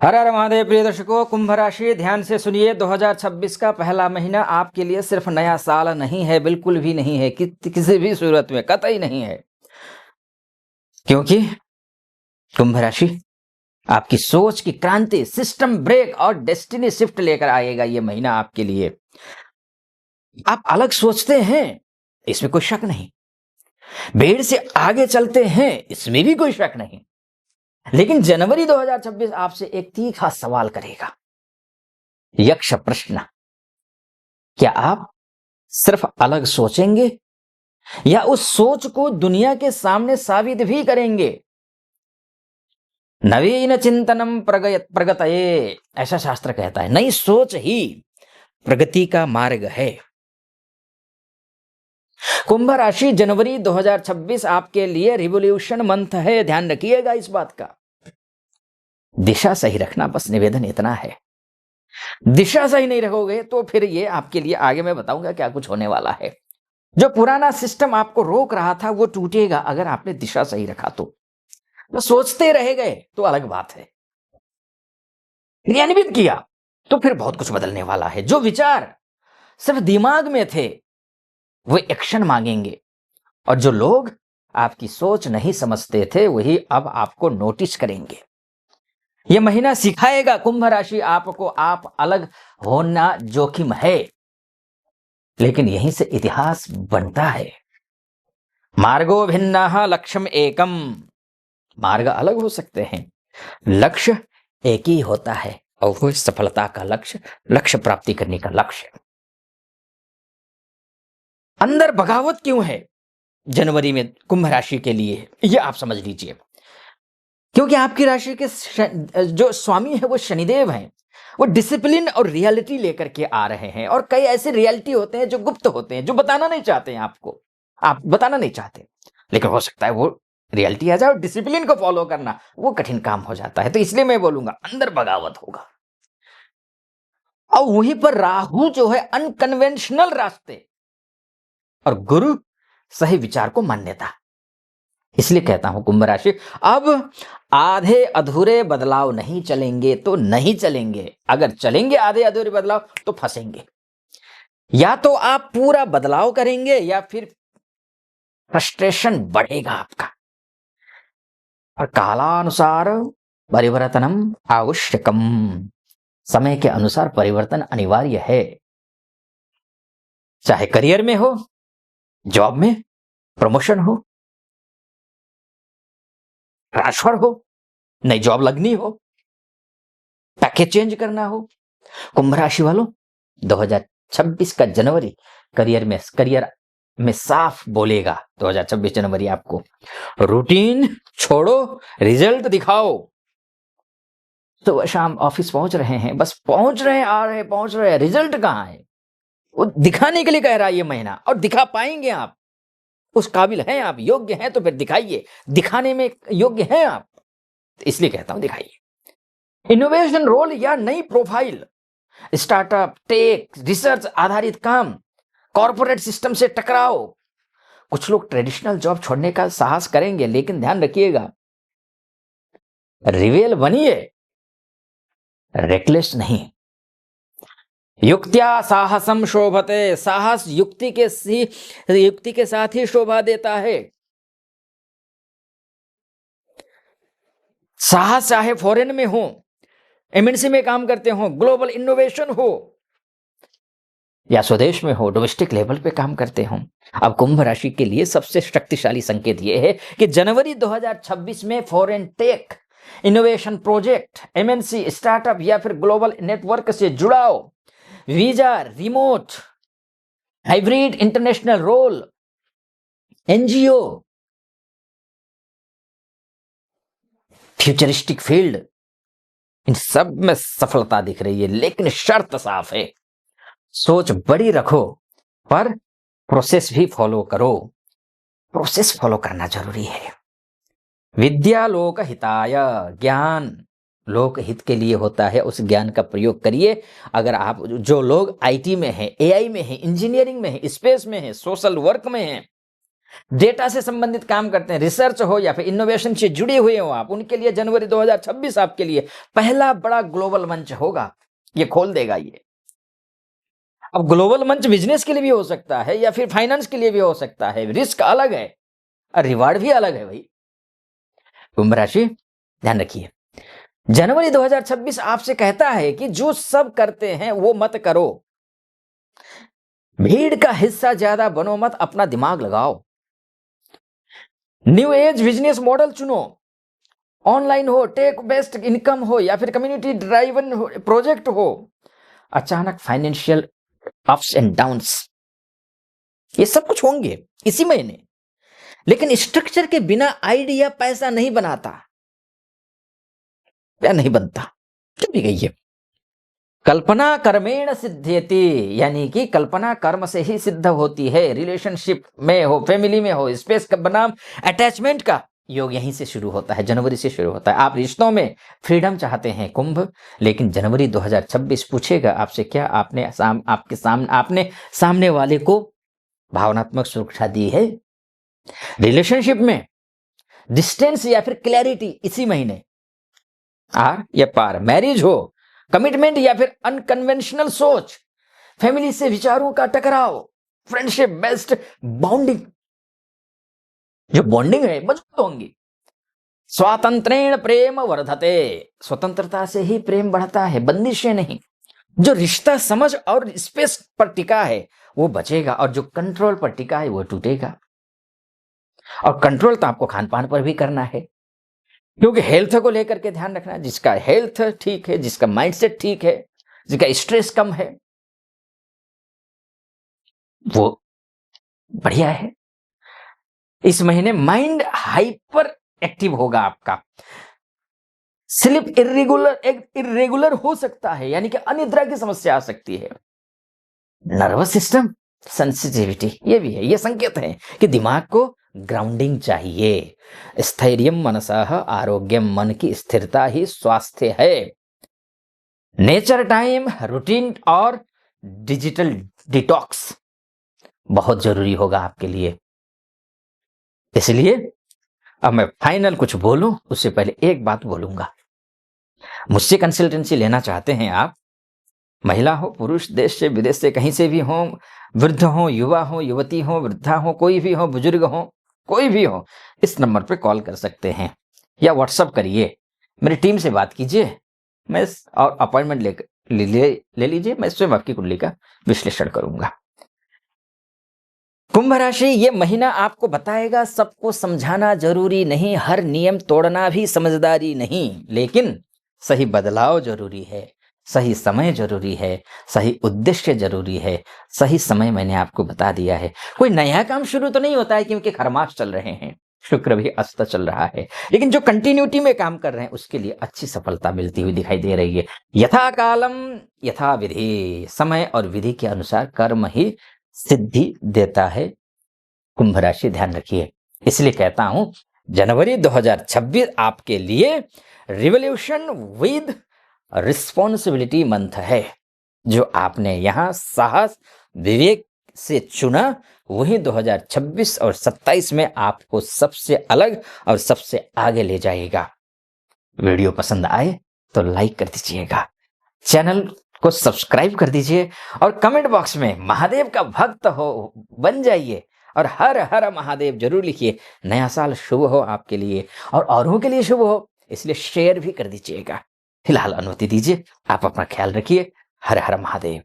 हर हर महादेव। प्रिय दर्शकों, कुंभ राशि ध्यान से सुनिए। 2026 का पहला महीना आपके लिए सिर्फ नया साल नहीं है, बिल्कुल भी नहीं है, किसी भी सूरत में कतई नहीं है। क्योंकि कुंभ राशि आपकी सोच की क्रांति, सिस्टम ब्रेक और डेस्टिनी शिफ्ट लेकर आएगा ये महीना आपके लिए। आप अलग सोचते हैं, इसमें कोई शक नहीं। भीड़ से आगे चलते हैं, इसमें भी कोई शक नहीं। लेकिन जनवरी 2026 आपसे एक तीखा सवाल करेगा। यक्ष प्रश्न, क्या आप सिर्फ अलग सोचेंगे या उस सोच को दुनिया के सामने साबित भी करेंगे? नवीन चिंतनम प्रगतये, ऐसा शास्त्र कहता है। नई सोच ही प्रगति का मार्ग है। कुंभ राशि जनवरी 2026 आपके लिए रिवॉल्यूशन मंथ है, ध्यान रखिएगा इस बात का। दिशा सही रखना, बस निवेदन इतना है। दिशा सही नहीं रखोगे तो फिर ये आपके लिए आगे मैं बताऊंगा क्या कुछ होने वाला है। जो पुराना सिस्टम आपको रोक रहा था वो टूटेगा अगर आपने दिशा सही रखा तो सोचते रह गए तो अलग बात है, क्रियान्वित किया तो फिर बहुत कुछ बदलने वाला है। जो विचार सिर्फ दिमाग में थे वो एक्शन मांगेंगे, और जो लोग आपकी सोच नहीं समझते थे वही अब आपको नोटिस करेंगे। यह महीना सिखाएगा कुंभ राशि आपको, आप अलग होना जोखिम है, लेकिन यहीं से इतिहास बनता है। मार्गो भिन्नः लक्ष्यम एकम, मार्ग अलग हो सकते हैं, लक्ष्य एक ही होता है, और वो सफलता का लक्ष्य, लक्ष्य प्राप्ति करने का लक्ष्य। अंदर बगावत क्यों है जनवरी में कुंभ राशि के लिए, ये आप समझ लीजिए। क्योंकि आपकी राशि के जो स्वामी है वो शनिदेव हैं। वो डिसिप्लिन और रियलिटी लेकर के आ रहे हैं, और कई ऐसे रियलिटी होते हैं जो गुप्त होते हैं, जो बताना नहीं चाहते हैं आपको, आप बताना नहीं चाहते, लेकिन हो सकता है वो रियलिटी आ जाए। और डिसिप्लिन को फॉलो करना वो कठिन काम हो जाता है, तो इसलिए मैं बोलूंगा अंदर बगावत होगा। और वहीं पर राहु जो है अनकन्वेंशनल रास्ते, और गुरु सही विचार को मान्यता। इसलिए कहता हूं कुंभ राशि, अब आधे अधूरे बदलाव नहीं चलेंगे तो नहीं चलेंगे। अगर चलेंगे आधे अधूरे बदलाव तो फंसेंगे। या तो आप पूरा बदलाव करेंगे या फिर फ्रस्ट्रेशन बढ़ेगा आपका। और कालानुसार परिवर्तनम आवश्यकम, समय के अनुसार परिवर्तन अनिवार्य है। चाहे करियर में हो, जॉब में प्रमोशन हो, ट्रांसफर हो, नई जॉब लगनी हो, पैकेज चेंज करना हो। कुंभ राशि वालों, 2026 का जनवरी करियर में साफ बोलेगा। 2026 जनवरी आपको रूटीन छोड़ो, रिजल्ट दिखाओ। तो शाम ऑफिस पहुंच रहे हैं, बस पहुंच रहे हैं, आ रहे हैं, पहुंच रहे हैं, रिजल्ट कहां है? वो दिखाने के लिए कह रहा है ये महीना, और दिखा पाएंगे आप। उस काबिल हैं आप, योग्य हैं तो फिर दिखाइए। दिखाने में योग्य हैं आप, इसलिए कहता हूं दिखाइए। इनोवेशन रोल या नई प्रोफाइल, स्टार्टअप, टेक, रिसर्च आधारित काम, कॉर्पोरेट सिस्टम से टकराओ। कुछ लोग ट्रेडिशनल जॉब छोड़ने का साहस करेंगे, लेकिन ध्यान रखिएगा, रिवेल बनिए, रेकलेस नहीं। युक्त्या साहसम शोभते, साहस युक्ति के साथ ही शोभा देता है। साहस चाहे फॉरेन में हो, एमएनसी में काम करते हो, ग्लोबल इनोवेशन हो, या स्वदेश में हो, डोमेस्टिक लेवल पे काम करते हो। अब कुंभ राशि के लिए सबसे शक्तिशाली संकेत यह है कि जनवरी 2026 में foreign tech, innovation project, MNC, startup या फिर ग्लोबल नेटवर्क से जुड़ाओ। Visa, remote, hybrid, international role, NGO, futuristic field, इन सब में सफलता दिख रही है। लेकिन शर्त साफ है, सोच बड़ी रखो पर प्रोसेस भी फॉलो करो। प्रोसेस फॉलो करना जरूरी है। विद्या लोक हिताय, ज्ञान लोक हित के लिए होता है, उस ज्ञान का प्रयोग करिए। अगर आप, जो लोग आईटी में हैं, एआई में हैं, इंजीनियरिंग में हैं, स्पेस में हैं, सोशल वर्क में हैं, डेटा से संबंधित काम करते हैं, रिसर्च हो या फिर इनोवेशन से जुड़े हुए हो आप, उनके लिए जनवरी 2026 आपके लिए पहला बड़ा ग्लोबल मंच होगा। ये खोल देगा ये। अब ग्लोबल मंच बिजनेस के लिए भी हो सकता है या फिर फाइनेंस के लिए भी हो सकता है। रिस्क अलग है और रिवार्ड भी अलग है भाई। कुंभ राशि, ध्यान रखिए, जनवरी 2026 आपसे कहता है कि जो सब करते हैं वो मत करो। भीड़ का हिस्सा ज्यादा बनो मत, अपना दिमाग लगाओ। न्यू एज बिजनेस मॉडल चुनो। ऑनलाइन हो, टेक बेस्ड इनकम हो या फिर कम्युनिटी ड्राइवन प्रोजेक्ट हो। अचानक फाइनेंशियल अप्स एंड डाउन्स, ये सब कुछ होंगे इसी महीने। लेकिन स्ट्रक्चर के बिना आइडिया पैसा नहीं बनाता या नहीं बनता। क्यों भी गई है, कल्पना कर्मेण सिद्ध्यति, यानी कि कल्पना कर्म से ही सिद्ध होती है। रिलेशनशिप में हो, फैमिली में हो, स्पेस का बनाम अटैचमेंट का योग यहीं से शुरू होता है, जनवरी से शुरू होता है। आप रिश्तों में फ्रीडम चाहते हैं कुंभ, लेकिन जनवरी 2026 पूछेगा आपसे, क्या आपने आपने सामने वाले को भावनात्मक सुरक्षा दी है? रिलेशनशिप में डिस्टेंस या फिर क्लैरिटी इसी महीने, आर या पार, मैरिज हो, कमिटमेंट या फिर अनकन्वेंशनल सोच, फैमिली से विचारों का टकराव, फ्रेंडशिप बेस्ट बॉन्डिंग, जो बॉन्डिंग है मजबूत होंगी। स्वातंत्रेण प्रेम वर्धते, स्वतंत्रता से ही प्रेम बढ़ता है, बंदिशें नहीं। जो रिश्ता समझ और स्पेस पर टिका है वो बचेगा और जो कंट्रोल पर टिका है वो टूटेगा। और कंट्रोल तो आपको खान पान पर भी करना है, क्योंकि हेल्थ को लेकर के ध्यान रखना है। जिसका हेल्थ ठीक है, जिसका माइंडसेट ठीक है, जिसका स्ट्रेस कम है, वो बढ़िया है। इस महीने माइंड हाइपर एक्टिव होगा आपका। स्लिप इरेगुलर हो सकता है, यानी कि अनिद्रा की समस्या आ सकती है। नर्वस सिस्टम सेंसिटिविटी, ये भी है, ये संकेत है कि दिमाग को ग्राउंडिंग चाहिए। स्थैर्यम मनसः आरोग्यम, मन की स्थिरता ही स्वास्थ्य है। नेचर टाइम, रूटीन और डिजिटल डिटॉक्स बहुत जरूरी होगा आपके लिए। इसलिए अब मैं फाइनल कुछ बोलूं उससे पहले एक बात बोलूंगा। मुझसे कंसल्टेंसी लेना चाहते हैं आप, महिला हो पुरुष, देश से विदेश से कहीं से भी हो, वृद्ध हो, युवा हो, युवती हो, वृद्धा हो, कोई भी हो, बुजुर्ग हो, कोई भी हो, इस नंबर पर कॉल कर सकते हैं या व्हाट्सअप करिए, मेरी टीम से बात कीजिए, मैं और अपॉइंटमेंट ले लीजिए, मैं स्वयं आपकी कुंडली का विश्लेषण करूंगा। कुंभ राशि, ये महीना आपको बताएगा सबको समझाना जरूरी नहीं, हर नियम तोड़ना भी समझदारी नहीं, लेकिन सही बदलाव जरूरी है, सही समय जरूरी है, सही उद्देश्य जरूरी है। सही समय मैंने आपको बता दिया है। कोई नया काम शुरू तो नहीं होता है क्योंकि खरमास चल रहे हैं, शुक्र भी अस्त चल रहा है, लेकिन जो कंटिन्यूटी में काम कर रहे हैं उसके लिए अच्छी सफलता मिलती हुई दिखाई दे रही है। यथा कालम यथा विधि, समय और विधि के अनुसार कर्म ही सिद्धि देता है। कुंभ राशि, ध्यान रखिए। इसलिए कहता हूं जनवरी 2026 आपके लिए रिवॉल्यूशन विद रिस्पॉन्सिबिलिटी मंथ है। जो आपने यहां साहस विवेक से चुना, वही 2026 और 27 में आपको सबसे अलग और सबसे आगे ले जाएगा। वीडियो पसंद आए तो लाइक कर दीजिएगा, चैनल को सब्सक्राइब कर दीजिए और कमेंट बॉक्स में महादेव का भक्त हो बन जाइए और हर हर महादेव जरूर लिखिए। नया साल शुभ हो आपके लिए और औरों के लिए शुभ हो, इसलिए शेयर भी कर दीजिएगा। फिलहाल अनुमति दीजिए, आप अपना ख्याल रखिए। हर हर महादेव।